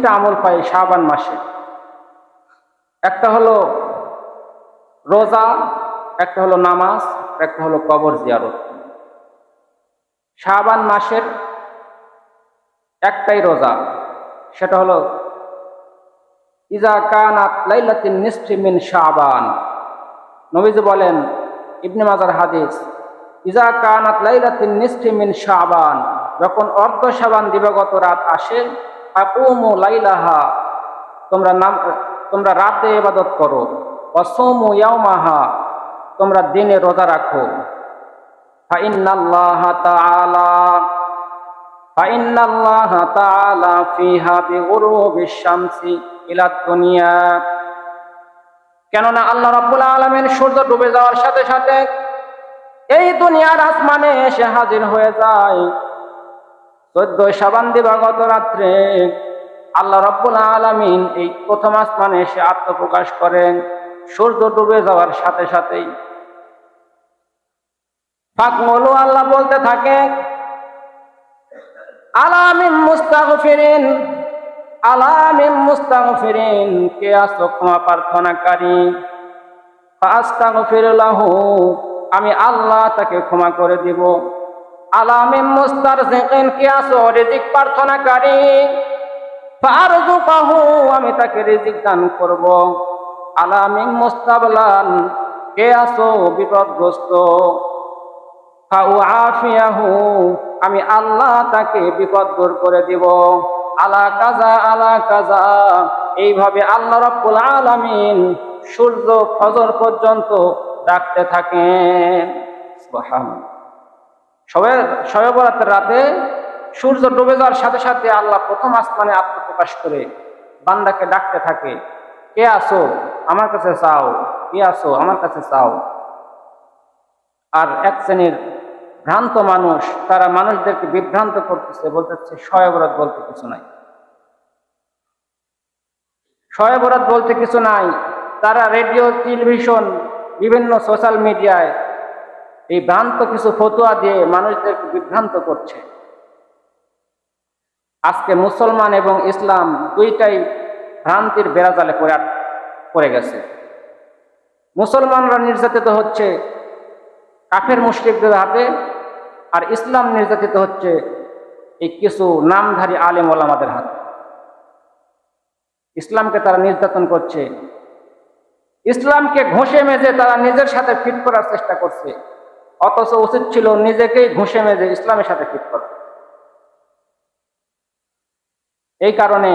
তিনটা আমল পাই শাবান মাসে। একটা হলো রোজা, একটা হলো নামাজ, একটা হলো কবর জিয়ারত। শাবান মাসের একটাই রোজা, সেটা হলো ইজা কানাত লাইলাতুন নিসফি মিন শাবান। নবীজি বলেন, ইবনে মাজার হাদিস, ইজা কানাত লাইলাতুন নিসফি মিন শাবান, যখন অর্ধ শাবান দিবাগত রাত আসে, ফাকুমু লাইলাহা, তোমরা রাতে ইবাদত করো, ওয়াসুমু ইয়াওমাহা, তোমরা দিনে রোজা রাখো। ফাইন্নাল্লাহা তাআলা ফিহা বিগুরুবিশ শামসি ইলা দুনিয়া, কেননা আল্লাহ রাব্বুল আলামিন সূর্য ডুবে যাওয়ার সাথে সাথে এই দুনিয়ার আসমানে এসে হাজির হয়ে যায়। 14 শাবান দিবাগত রাত্রে আল্লাহ রাব্বুল আলামিন এই প্রথম আসমানে এসে আত্মপ্রকাশ করেন সূর্য ডুবে যাওয়ার সাথে সাথেই। ফাকমুলু, আল্লাহ বলতে থাকে, আলামিন মুস্তাগফিরিন, আলামিন মুস্তাগফিরিন, কে আছো ক্ষমা প্রার্থনাকারী। ফাস্তাগফির লাহু, আমি আল্লাহ তাকে ক্ষমা করে দিব। আলামিন মুস্তারজিকিন, কে আছো রিজিক প্রার্থনাকারী। ফারযুকাহু, আমি তাকে রিজিক দান করব। আলামিন মুস্তাবলান, কে আছো বিপদগ্রস্ত। ফাউআফিয়াহু, আমি আল্লাহ তাকে বিপদ দূর করে দিব। আলা কাজা আলা কাজা, এইভাবে আল্লাহ রাব্বুল আলামিন সূর্য ফজর পর্যন্ত ডাকতে থাকেন। সুবহানাল্লাহ। শবে বরাতের রাতে সূর্য ডুবে যাওয়ার সাথে সাথে আল্লাহ প্রথম আসমানে আত্মপ্রকাশ করে বান্দাকে ডাকতে থাকে, কে আছো আমার কাছে চাও, কে আছো আমার কাছে চাও। আর এক শ্রেণীর ভ্রান্ত মানুষ, তারা মানুষদেরকে বিভ্রান্ত করতেছে, বলতেছে শবে বরাত বলতে কিছু নাই, শবে বরাত বলতে কিছু নাই। তারা রেডিও, টেলিভিশন, বিভিন্ন সোশ্যাল মিডিয়ায় এই ভ্রান্ত কিছু ফতোয়া দিয়ে মানুষদেরকে বিভ্রান্ত করছে। আজকে মুসলমান এবং ইসলাম দুইটাই ভ্রান্তির বেড়াজালে পড়ে গেছে। মুসলমানরা নির্যাতিত হচ্ছে কাফের মুশরিকদের হাতে, আর ইসলাম নির্যাতিত হচ্ছে এই কিছু নামধারী আলেম ওলামাদের হাতে। ইসলামকে তারা নির্যাতন করছে, ইসলামকে ঘষে মেজে তারা নিজের সাথে ফিট করার চেষ্টা করছে, অথচ উচিত ছিল নিজেকেই ঘষে মেজে ইসলামের সাথে ফিট করা। এই কারণে